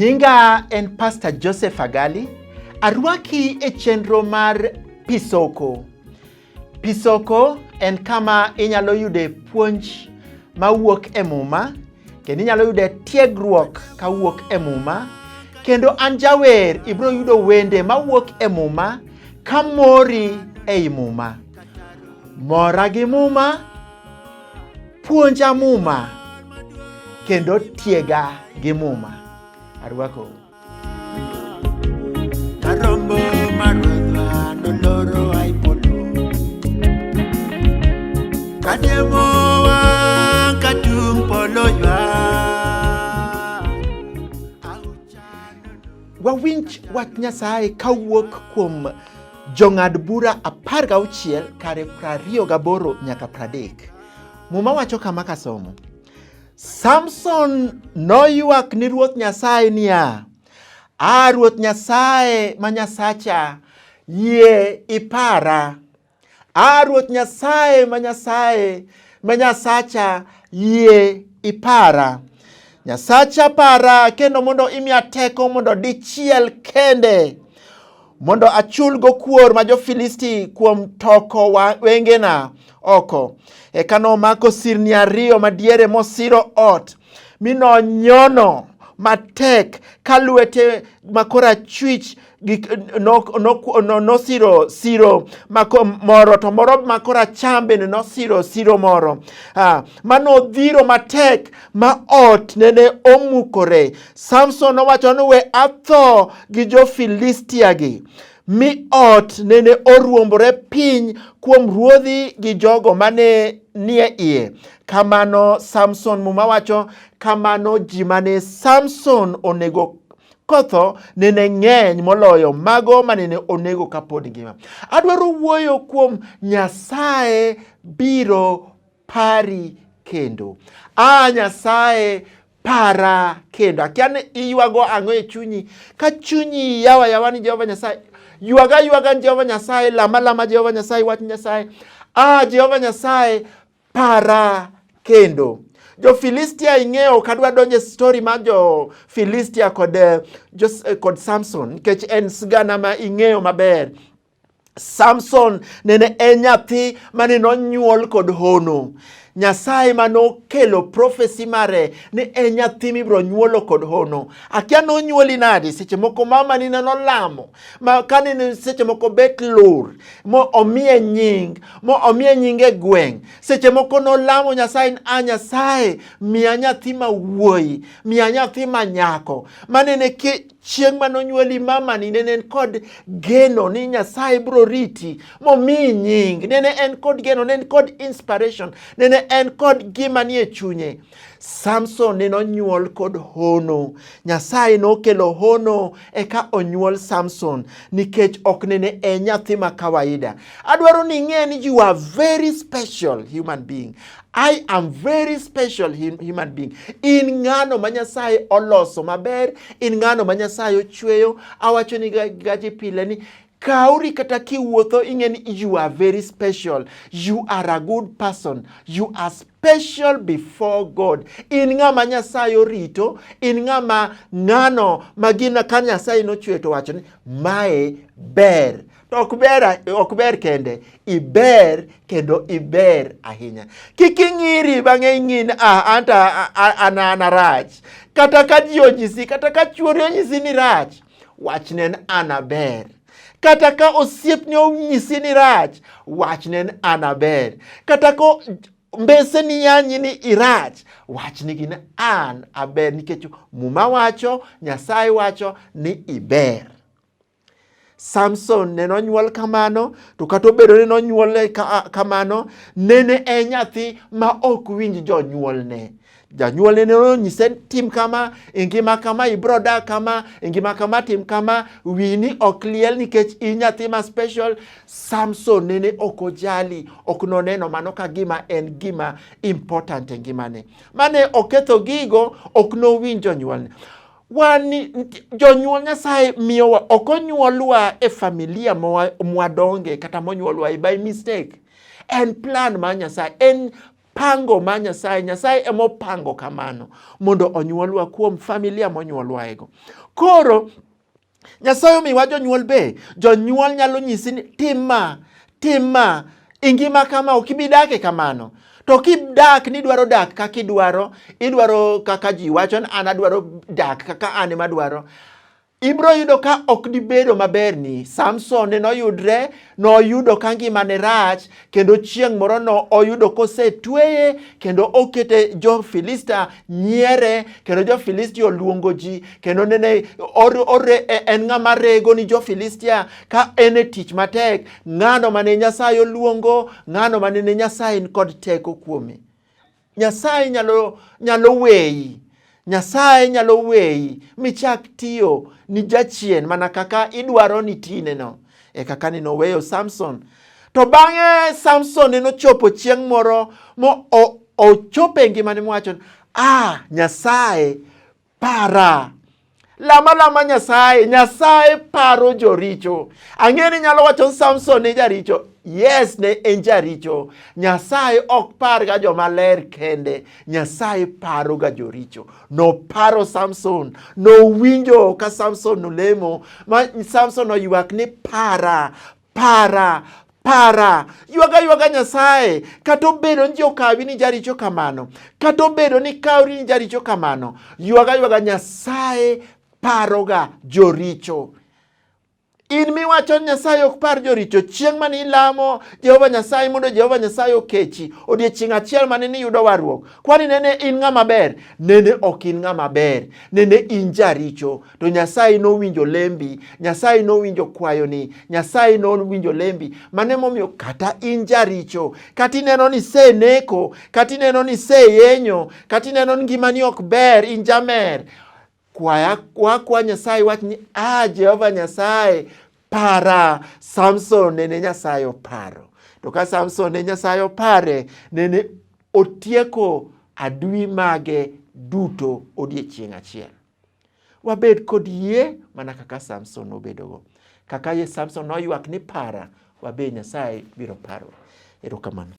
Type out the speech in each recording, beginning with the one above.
Nyinga en Pastor Joseph Agali. Arwaki e chenro mar Pisoko. Pisoko en kama inyalo yude puonj mawuok e muma, kendo inyalo yude tiegruok kawuok e muma, kendo an jawer ibro yudo wende mawuok e muma kamori ei muma. Mora gi muma, puonja muma, kendo tiega gi muma. Arwako. Karombo marwadha noloro aipoto Kademowa katung polo ywa Wawinj wach Nyasaye kawuok kuom jong'ad bura 16 kare 28 nyaka 30. Muma wacho kama kasomo. Samson noywak ni Ruoth Nyasaye niya, Ruoth Nyasaye ma Nyasacha, yie ipara. Ruoth Nyasaye ma Nyasacha, yie ipara. Nyasacha para kendo mondo imiya teko mondo dichiel kende, mondo achulgo kuor ma jo-Filisti kuom toko wengena oko. Eka nomako sirni 2 madiere mosiro ot, mino nyono matek ka lwete makora chwich nosiro siro moro, to moro makora chambe nosiro siro moro. Mano dhiro matek ma ot nene omukore. Samson nowacho ni we atho gi jo-Filistia gi. Mi ot nene oruombore piny kuom ruodhi gi jogo mane nie iye. Kamano Samson, muma wacho, kamano ji mane Samson onego kotho nene ng'eny moloyo mago manene onego kapod ngima. Adwaro wuoyo kuom Nyasaye biro pari kendo. Nyasaye para kendo. Akia ni iywago ang'o e chunyi. Ka chunyi yawa ni Jehova Nyasaye, ywaga ni Jehova Nyasaye, lama Jehova Nyasaye, wach Nyasaye. Jehova Nyasaye para kendo. Jo-Filistia ing'eyo, kadwa donje story ma jo-Filistia kod Samson, nikech en sigana ma ing'eyo maber. Samson nene en nyathi mane nonyuol kod hono. Nyasaye manokelo prophecy mare ni en nyathi mibro nyuolo kod hono. Akia nonyuoli nadi, seche moko mama ni nolamo, ma kanene seche moko bet lur, mo omiye nying e gweng. Seche moko nolamo Nyasaye, Nyasaye miya nyathi ma wuoyi, miya nyathi ma nyako. Manene chieng' manonyuoli mama ni nene en kod geno ni Nyasaye bro riti momiyi nying. Nene en kod geno, nene kod inspiration, nene en kod gima nie chunye. Samson ne nonyuol kod hono. Nyasaye nokelo hono eka onyuol Samson, nikech ok nene en nyathi ma kawaida. Adwaro ni ing'e ni you are very special human being. I am very special human being. In ng'ano ma Nyasaye oloso maber, in ng'ano ma Nyasaye ochweyo. Awacho ni gaji pile ni kauri kata kiwuotho ing'e ni you are very special. You are a good person. You are special before God. In ng'ama Nyasaye orito, in ng'ano magina ka Nyasaye nochweyo to wacho ni mae ber. To ok ber kende, iber kendo iber ahinya. Kiking'iri bang'e ing'in anta anarach. Kata ka ji onyisi, kata ka chuori onyisi ni rach, wachnen anaber. Kata ka osiepni onyisi ni rach, wachnen anaber. Kata ka mbese ni yanyi ni irach, wachni gin an aber, nikech muma wacho, Nyasaye wacho ni iber. Samson ne nonyuol kamano, to kata obedo ni nonyuole kamano, nene en nyathi ma ok winj jonyuolne. Janyuolne ne onyise tim kama, ngima kama, ibro dak kama, ngima kama, tim kama, wini ok liel nikech in nyathi ma special. Samson nene ok ojali, ok noneno mano ka gima en gima important e ngimane. Mane oketho gigo, ok nowinj jonyuolne. Jonyuol Nyasaye miyowa, ok onyuolwa e familia mwadonge kata monyuolwa by mistake. En plan ma Nyasaye, en pango ma Nyasaye emopango kamano mondo onyuolwa kuom familia monyuolwa ego. Koro Nyasaye omiwa jonyuol be, jonyuol nyalo nyisi ni timma, ingima kama okibidake kamano. To kidak ni dwaro dak kaka idwaro kaka ji wacho ni an adwaro dak kaka an ema dwaro, ibro yudo ka ok dibedo maber ni. Samson noyudo ka ngimane rach, kendo chieng' moro no oyudo kosetweye kendo okete jo-Filistia nyiere, kendo jo-Filistia oluongo ji, kendo nene en ng'ama rego ni jo-Filistia ka en e tich matek, ng'ano mane Nyasaye oluongo, ng'ano mane Nyasaye kod teko kuome. Nyasaye nyalo weyi michak tiyo ni jachien mana kaka idwaro ni tine no. E kaka ni noweyo Samson. To bang'e Samson ne nochopo chieng' moro mo ochope ngimane mowacho, Nyasaye para. Lama Nyasaye paro joricho. Ang'eni nyalo wacho Samson ne jaricho. Yes, ne en jaricho. Nyasaye ok par ga joma ler kende. Nyasaye paro ga joricho. No paro Samson. No winjo ka Samson nolemo. Samson oywakne para. Ywaga Nyasaye. Kato bedo ni okawi ni jaricho kamano. Kato bedo ni kawri ni jaricho kamano. Ywaga Nyasaye paro ga joricho. In miwacho Nyasaye ok par joricho, chieng' mane ilamo Jehova Nyasaye mondo Jehova Nyasaye okechi, odiechieng' achiel mane niyudo warruok, kwani nene in ng'ama ber? Nene ok in ng'ama ber, nene in jaricho. To Nyasaye nowinjo lembi, Nyasaye nowinjo kwayoni, Nyasaye nowinjo lembi, mane momiyo kata in jaricho, kata ineno ni seneko, kata ineno ni seyenyo, kata ineno ni ngimani ok ber, in jamer, kwa Nyasaye wach ni Jehova Nyasaye para. Samson nene Nyasaye oparo. To ka Samson ne Nyasaye opare, nene otieko adui mage duto odiechieng' achiel. Wabed kod yie mana kaka Samson obedogo. Kaka Samson noywak ni para, wabe Nyasaye biro paro. Erokamano.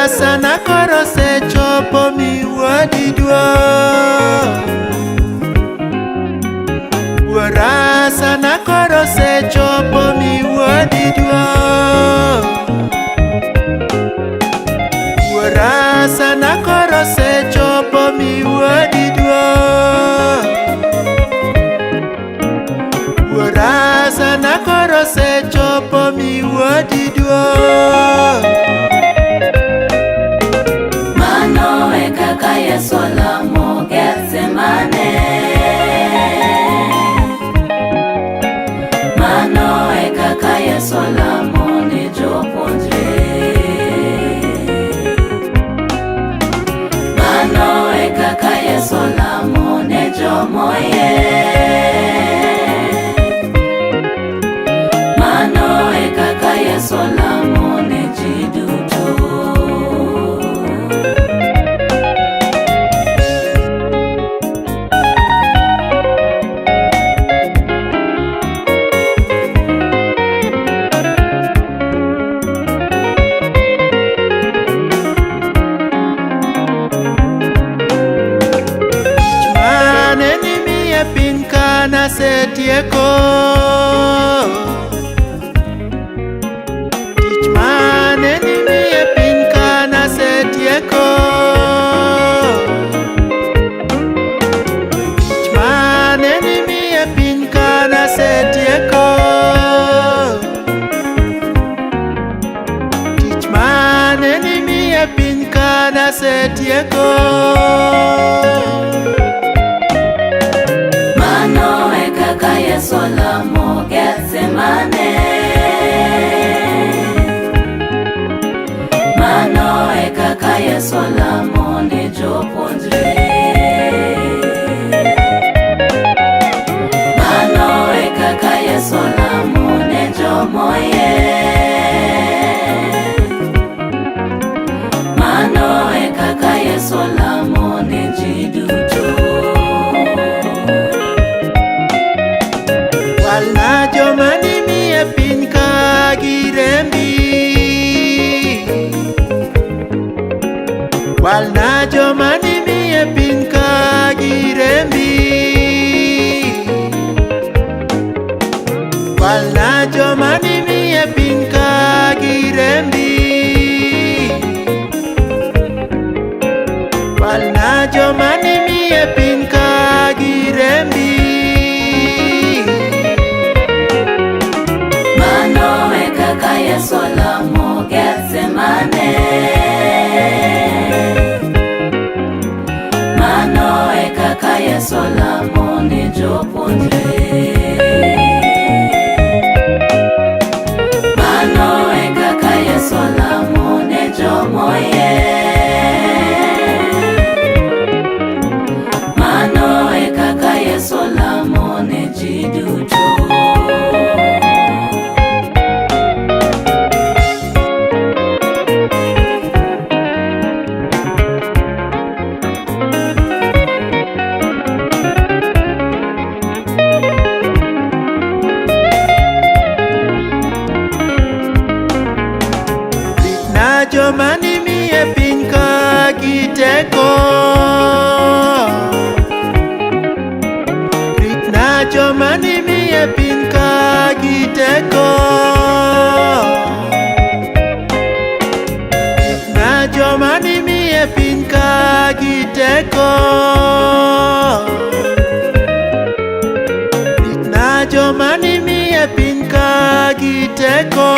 Sana koro sechopo miwuodi duong'. Sana koro sechopo miwuodi duong'. Sana koro sechopo miwuodi duong'. Sana koro sechopo miwuodi duong'. Yesu olamo Gethsemane, mano e kaka Yesu olamo ne jopuonjre, mano e kaka Yesu olamo ne jomoye, mano e kaka Yesu olamo ne ji duto. Setieko tich mane nimiye piny kana setieko, tich mane nimiye piny kana setieko, tich mane nimiye piny kana setieko. Yesu olamo Gethsemane, mano e kaka Yesu olamo ne jopuonjre, walna joma nimiye piny ka girembi, walna joma nimiye piny ka girembi, walna joma nimiye piny ka girembi. Mano e kaka Yesu olamo Gethsemane. Mano e kaka Yesu olamo ne jopuonjre. Mano e kaka Yesu olamo ne jomoye. Mano e kaka Yesu olamo ne ji duto. Ritna joma nimiye piny ka giteko, ritna joma nimiye piny ka giteko, ritna joma nimiye piny ka giteko, ritna joma nimiye piny ka giteko.